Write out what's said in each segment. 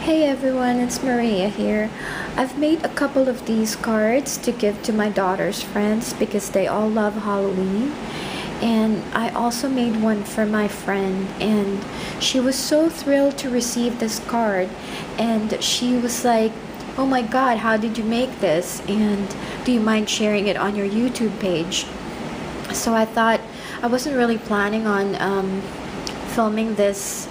Hey everyone, it's Maria here. I've made a couple of these cards to give to my daughter's friends because they all love Halloween. And I also made one for my friend, and she was so thrilled to receive this card. And she was like, "Oh my god, how did you make this? And do you mind sharing it on your YouTube page?" So I thought, I wasn't really planning on filming this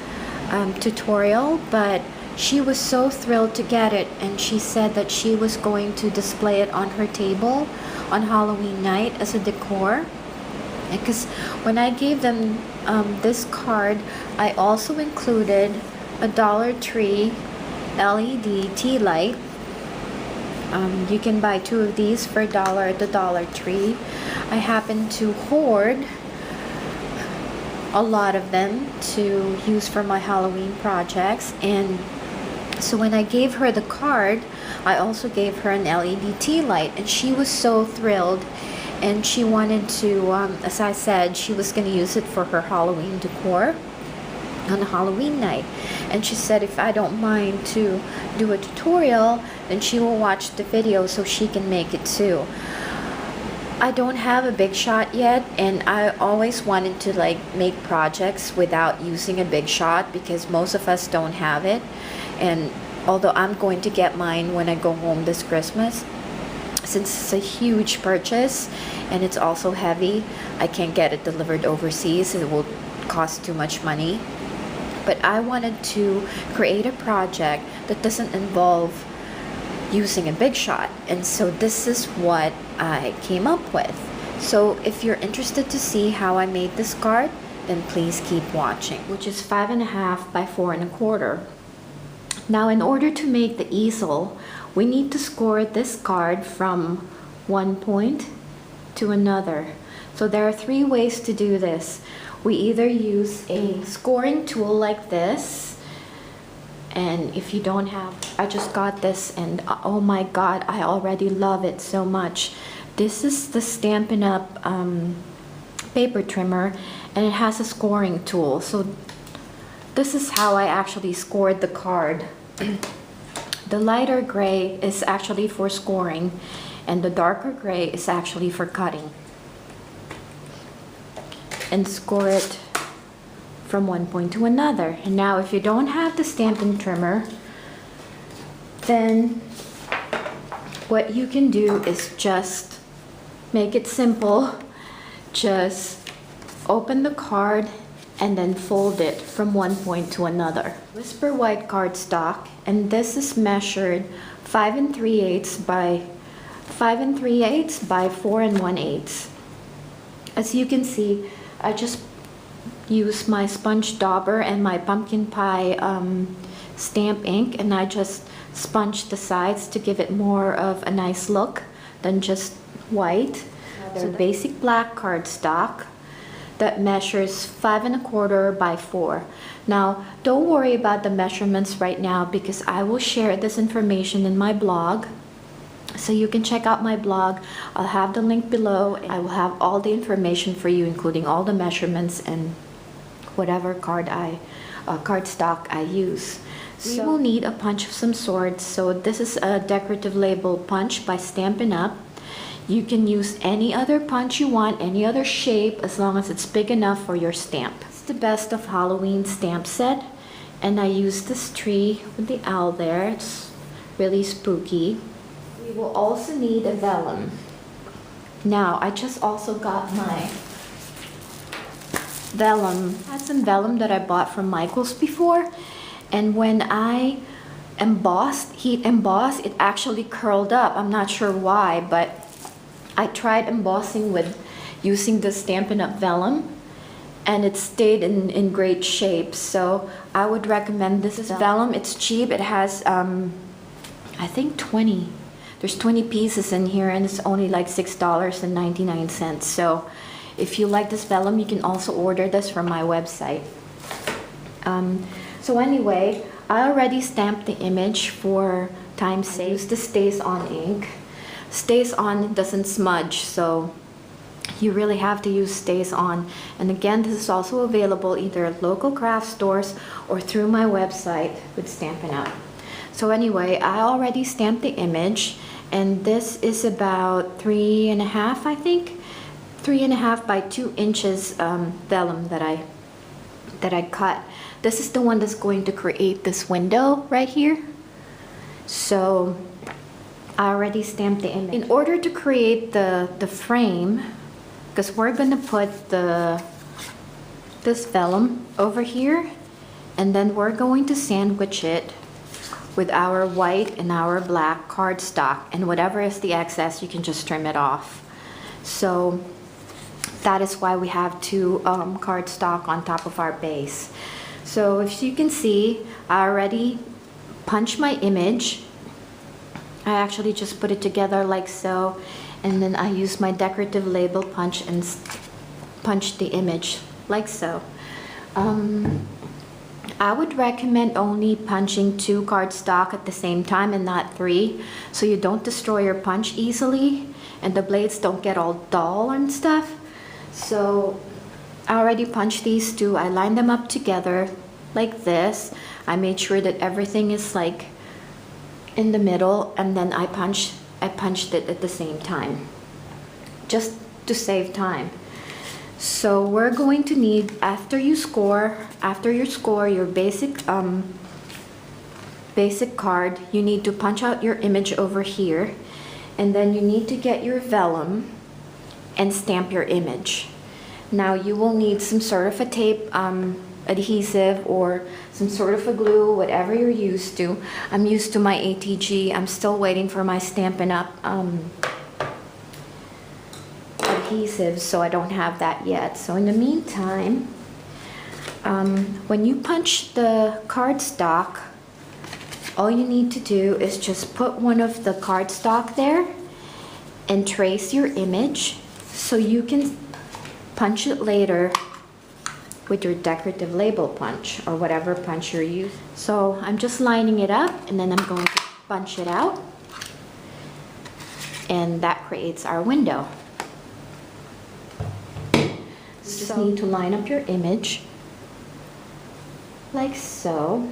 tutorial, but she was so thrilled to get it, and she said that she was going to display it on her table on Halloween night as a decor. Because when I gave them this card, I also included a Dollar Tree LED tea light. You can buy 2 of these for $1 at the Dollar Tree. I happen to hoard a lot of them to use for my Halloween projects, and so when I gave her the card, I also gave her an LED tea light, and she was so thrilled. And she wanted to, as I said, she was going to use it for her Halloween decor on Halloween night. And she said if I don't mind to do a tutorial, then she will watch the video so she can make it too. I don't have a big shot yet, and I always wanted to make projects without using a big shot because most of us don't have it. And although I'm going to get mine when I go home this Christmas, since it's a huge purchase and it's also heavy, I can't get it delivered overseas. It will cost too much money. But I wanted to create a project that doesn't involve using a big shot, and so this is what I came up with. So if you're interested to see how I made this card, then please keep watching, which is 5.5 by 4.25. Now, in order to make the easel, we need to score this card from one point to another. So there are 3 ways to do this. We either use a scoring tool like this, and if you don't have, I just got this, and oh my god, I already love it so much. This is the Stampin' Up! Paper trimmer, and it has a scoring tool. So this is how I actually scored the card. The lighter gray is actually for scoring, and the darker gray is actually for cutting. And score it from one point to another. And now if you don't have the Stampin' trimmer, then what you can do is just make it simple. Just open the card and then fold it from one point to another. Whisper white cardstock, and this is measured 5 3/8 by 5 3/8 by 4 1/8. As you can see, I just use my sponge dauber and my pumpkin pie stamp ink, and I just sponge the sides to give it more of a nice look than just white. So basic black cardstock that measures 5 1/4 by 4. Now, don't worry about the measurements right now because I will share this information in my blog. So you can check out my blog. I'll have the link below. I will have all the information for you, including all the measurements and whatever cardstock I use. So we will need a punch of some sort. So this is a decorative label punch by Stampin' Up! You can use any other punch you want, any other shape, as long as it's big enough for your stamp. It's the Best of Halloween stamp set, and I use this tree with the owl there. It's really spooky. We will also need a vellum. Now, I just also got my vellum. I had some vellum that I bought from Michael's before, and when I heat embossed, it actually curled up. I'm not sure why, but I tried embossing with using the Stampin' Up! Vellum, and it stayed in great shape. So I would recommend this is vellum. It's cheap. It has I think 20. There's 20 pieces in here, and it's only like $6.99. So if you like this vellum, you can also order this from my website. So anyway, I already stamped the image for time's sake. I used the Stays On ink. Stays On doesn't smudge, so you really have to use Stays On. And again, this is also available either at local craft stores or through my website with Stampin' Up! So anyway, I already stamped the image, and this is about 3.5, I think, 3.5 by 2 inches vellum that I cut. This is the one that's going to create this window right here. So I already stamped the image. In order to create the frame, because we're gonna put this vellum over here, and then we're going to sandwich it with our white and our black cardstock, and whatever is the excess, you can just trim it off. So that is why we have 2 cardstock on top of our base. So if you can see, I already punched my image. I actually just put it together like so, and then I used my decorative label punch and punched the image like so. I would recommend only punching 2 cardstock at the same time and not 3, so you don't destroy your punch easily and the blades don't get all dull and stuff. So I already punched these 2. I lined them up together like this. I made sure that everything is like in the middle, and then I punched it at the same time, just to save time. So we're going to need, after you score your basic card, you need to punch out your image over here, and then you need to get your vellum and stamp your image. Now you will need some sort of a tape adhesive or some sort of a glue, whatever you're used to. I'm used to my ATG. I'm still waiting for my Stampin' Up! Adhesive, so I don't have that yet. So in the meantime, when you punch the cardstock, all you need to do is just put one of the cardstock there and trace your image so you can punch it later with your decorative label punch or whatever punch you're using. So I'm just lining it up, and then I'm going to punch it out, and that creates our window. You just need to line up your image like so,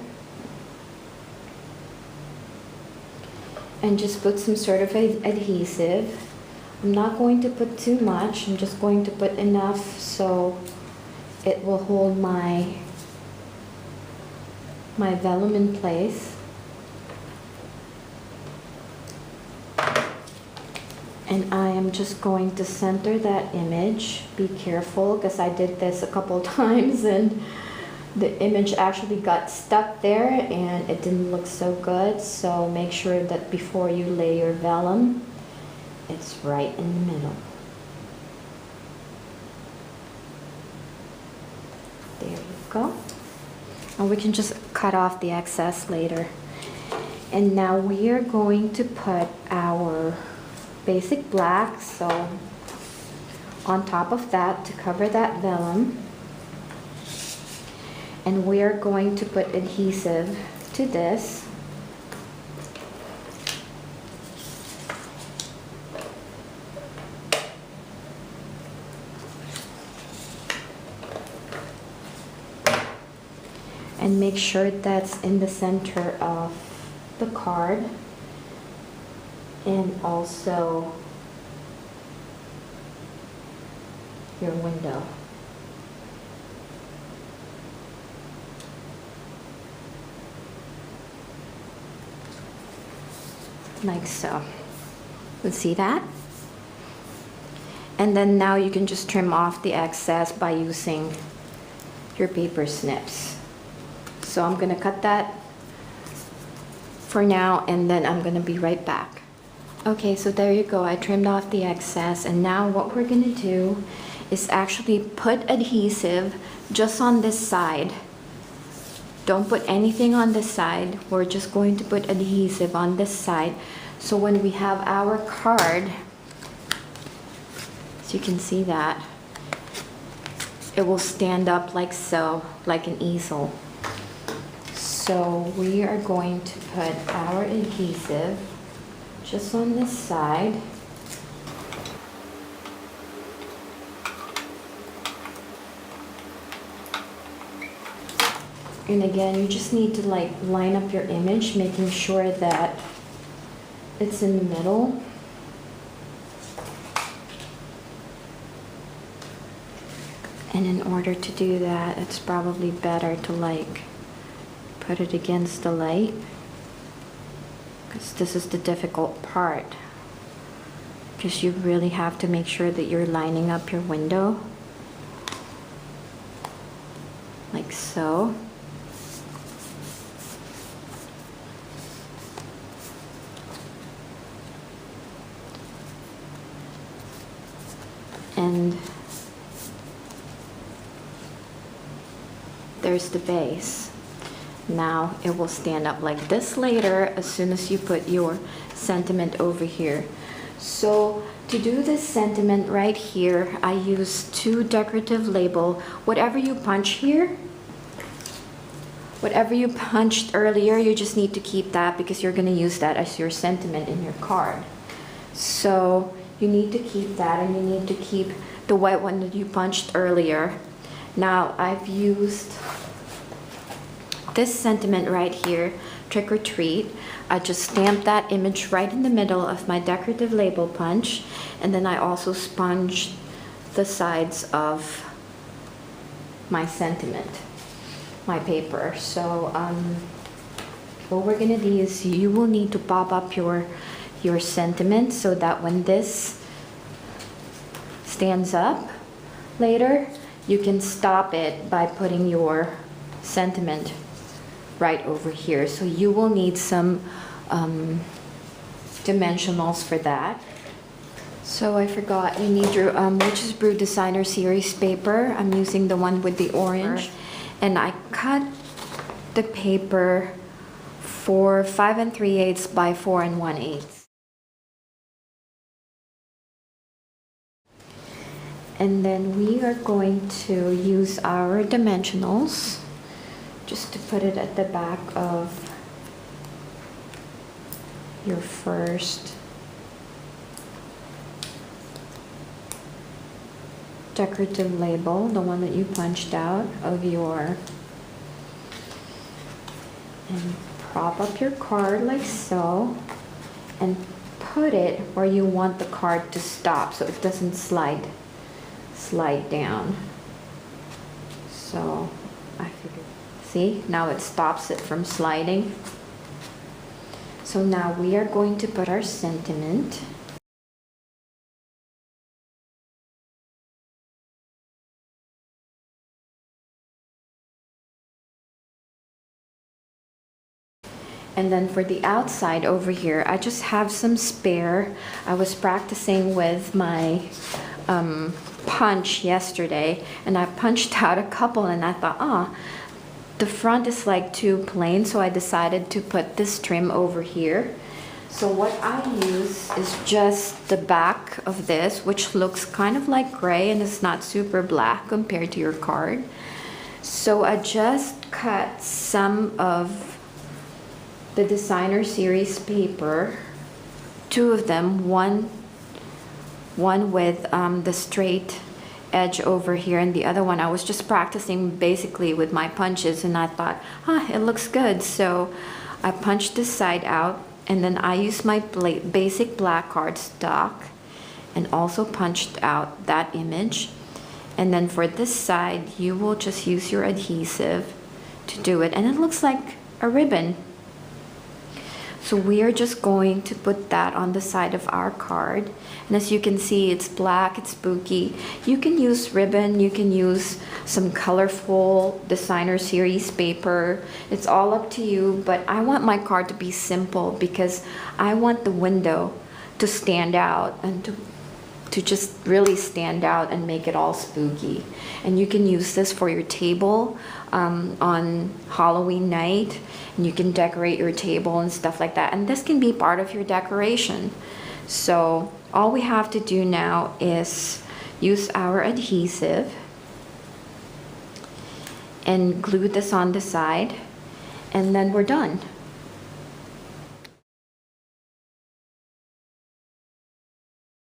and just put some sort of adhesive. I'm not going to put too much, I'm just going to put enough so it will hold my vellum in place. And I am just going to center that image. Be careful, because I did this a couple times and the image actually got stuck there and it didn't look so good. So make sure that before you lay your vellum, it's right in the middle. There you go. And we can just cut off the excess later. And now we are going to put our basic black, so on top of that to cover that vellum, and we are going to put adhesive to this. And make sure that's in the center of the card, and also your window. Like so. Let's see that? And then now you can just trim off the excess by using your paper snips. So I'm gonna cut that for now, and then I'm gonna be right back. Okay, so there you go. I trimmed off the excess, and now what we're gonna do is actually put adhesive just on this side. Don't put anything on this side. We're just going to put adhesive on this side. So when we have our card, so you can see that, it will stand up like so, like an easel. So we are going to put our adhesive just on this side. And again, you just need to like line up your image, making sure that it's in the middle. And in order to do that, it's probably better to like put it against the light, because this is the difficult part, because you really have to make sure that you're lining up your window like so. And there's the base. Now it will stand up like this later as soon as you put your sentiment over here. So to do this sentiment right here, I use 2 decorative label. Whatever you punch here, whatever you punched earlier, you just need to keep that because you're going to use that as your sentiment in your card. So you need to keep that, and you need to keep the white one that you punched earlier. Now I've used this sentiment right here, Trick or Treat. I just stamped that image right in the middle of my decorative label punch, and then I also sponged the sides of my sentiment, my paper. So what we're gonna do is you will need to pop up your sentiment so that when this stands up later, you can stop it by putting your sentiment right over here. So you will need some dimensionals for that. So I forgot, you need your Witch's Brew Designer Series paper. I'm using the one with the orange, and I cut the paper for 5 3/8 by 4 1/8. And then we are going to use our dimensionals just to put it at the back of your first decorative label, the one that you punched out of your, and prop up your card like so, and put it where you want the card to stop so it doesn't slide down. So I figured, see, now it stops it from sliding. So now we are going to put our sentiment. And then for the outside over here, I just have some spare. I was practicing with my punch yesterday, and I punched out a couple, and I thought, the front is like too plain, so I decided to put this trim over here. So what I use is just the back of this, which looks kind of like gray and it's not super black compared to your card. So I just cut some of the Designer Series paper, 2 of them, one with the straight edge over here, and the other one I was just practicing basically with my punches, and I thought, it looks good. So I punched this side out, and then I used my basic black cardstock and also punched out that image. And then for this side, you will just use your adhesive to do it, and it looks like a ribbon. So we are just going to put that on the side of our card. And as you can see, it's black, it's spooky. You can use ribbon, you can use some colorful Designer Series paper. It's all up to you, but I want my card to be simple because I want the window to stand out and to just really stand out and make it all spooky. And you can use this for your table on Halloween night, and you can decorate your table and stuff like that. And this can be part of your decoration. So all we have to do now is use our adhesive and glue this on the side, and then we're done.